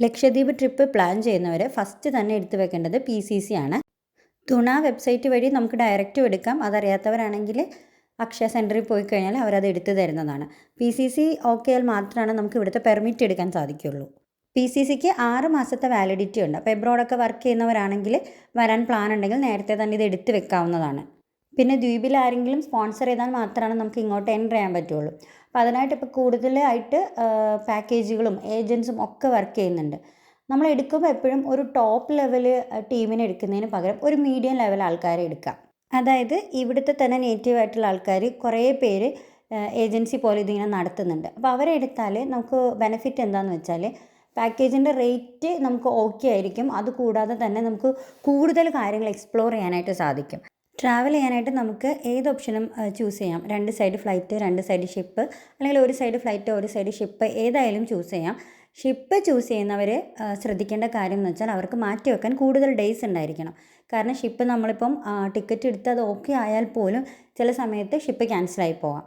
Lakshadweep trip plan ചെയ്യുന്നവർ first തന്നെ എടുത്തു വെക്കേണ്ടത് PCC ആണ്. തുണ വെബ്സൈറ്റ് വഴി നമുക്ക് ഡയറക്റ്റും എടുക്കാം. അതറിയാത്തവരാണെങ്കിൽ അക്ഷയ സെൻറ്ററിൽ പോയി കഴിഞ്ഞാൽ അവരത് എടുത്തു തരുന്നതാണ്. PCC ഓക്കെ ആയാൽ മാത്രമാണ് നമുക്ക് ഇവിടുത്തെ പെർമിറ്റ് എടുക്കാൻ സാധിക്കുകയുള്ളൂ. PCCക്ക് 6 മാസത്തെ വാലിഡിറ്റി ഉണ്ട്. അപ്പോൾ എബ്രോഡൊക്കെ വർക്ക് ചെയ്യുന്നവരാണെങ്കിൽ വരാൻ പ്ലാൻ ഉണ്ടെങ്കിൽ നേരത്തെ തന്നെ ഇത് എടുത്ത് വെക്കാവുന്നതാണ്. പിന്നെ ദ്വീപിൽ ആരെങ്കിലും സ്പോൺസർ ചെയ്താൽ മാത്രമാണ് നമുക്ക് ഇങ്ങോട്ട് എൻ്റർ ചെയ്യാൻ പറ്റുള്ളൂ. അപ്പോൾ അതിനായിട്ട് ഇപ്പോൾ കൂടുതലായിട്ട് പാക്കേജുകളും ഏജൻസും ഒക്കെ വർക്ക് ചെയ്യുന്നുണ്ട്. നമ്മൾ എടുക്കുമ്പോൾ എപ്പോഴും ഒരു ടോപ്പ് ലെവൽ ടീമിനെ എടുക്കുന്നതിന് പകരം ഒരു മീഡിയം ലെവൽ ആൾക്കാരെ എടുക്കാം. അതായത് ഇവിടുത്തെ തന്നെ നേറ്റീവ് ആയിട്ടുള്ള ആൾക്കാർ കുറേ പേര് ഏജൻസി പോലെ ഇതിങ്ങനെ നടത്തുന്നുണ്ട്. അപ്പോൾ അവരെ എടുത്താൽ നമുക്ക് ബെനിഫിറ്റ് എന്താണെന്ന് വെച്ചാൽ പാക്കേജിൻ്റെ റേറ്റ് നമുക്ക് ഓക്കെ ആയിരിക്കും. അതുകൂടാതെ തന്നെ നമുക്ക് കൂടുതൽ കാര്യങ്ങൾ എക്സ്പ്ലോർ ചെയ്യാനായിട്ട് സാധിക്കും. ട്രാവൽ ചെയ്യാനായിട്ട് നമുക്ക് ഏത് ഓപ്ഷനും ചൂസ് ചെയ്യാം. 2 സൈഡ് ഫ്ലൈറ്റ്, 2 സൈഡ് ഷിപ്പ്, അല്ലെങ്കിൽ ഒരു സൈഡ് ഫ്ലൈറ്റ്, ഒരു സൈഡ് ഷിപ്പ്, ഏതായാലും ചൂസ് ചെയ്യാം. ഷിപ്പ് ചൂസ് ചെയ്യുന്നവർ ശ്രദ്ധിക്കേണ്ട കാര്യം എന്ന് വെച്ചാൽ അവർക്ക് മാറ്റി വെക്കാൻ കൂടുതൽ ഡേയ്സ് ഉണ്ടായിരിക്കണം. കാരണം ഷിപ്പ് നമ്മളിപ്പം ടിക്കറ്റ് എടുത്ത് അത് ഓക്കെ ആയാൽ പോലും ചില സമയത്ത് ഷിപ്പ് ക്യാൻസലായി പോകാം.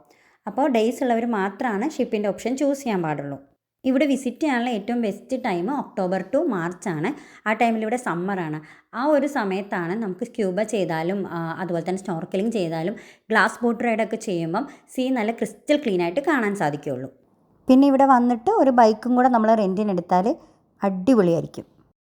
അപ്പോൾ ഡേയ്സ് ഉള്ളവർ മാത്രമാണ് ഷിപ്പിൻ്റെ ഓപ്ഷൻ ചൂസ് ചെയ്യാൻ പാടുള്ളൂ. ഇവിടെ വിസിറ്റ് ചെയ്യാനുള്ള ഏറ്റവും best time October to March ആണ്. ആ ടൈമിൽ ഇവിടെ സമ്മറാണ്. ആ ഒരു സമയത്താണ് നമുക്ക് സ്ക്യൂബ ചെയ്താലും അതുപോലെ തന്നെ സ്നോർക്കലിംഗ് ചെയ്താലും ഗ്ലാസ് ബോട്ട് റൈഡൊക്കെ ചെയ്യുമ്പം സീ നല്ല ക്രിസ്റ്റൽ ക്ലീൻ ആയിട്ട് കാണാൻ സാധിക്കുകയുള്ളൂ. പിന്നെ ഇവിടെ വന്നിട്ട് ഒരു ബൈക്കും കൂടെ നമ്മൾ റെൻറ്റിനെടുത്താൽ അടിപൊളിയായിരിക്കും.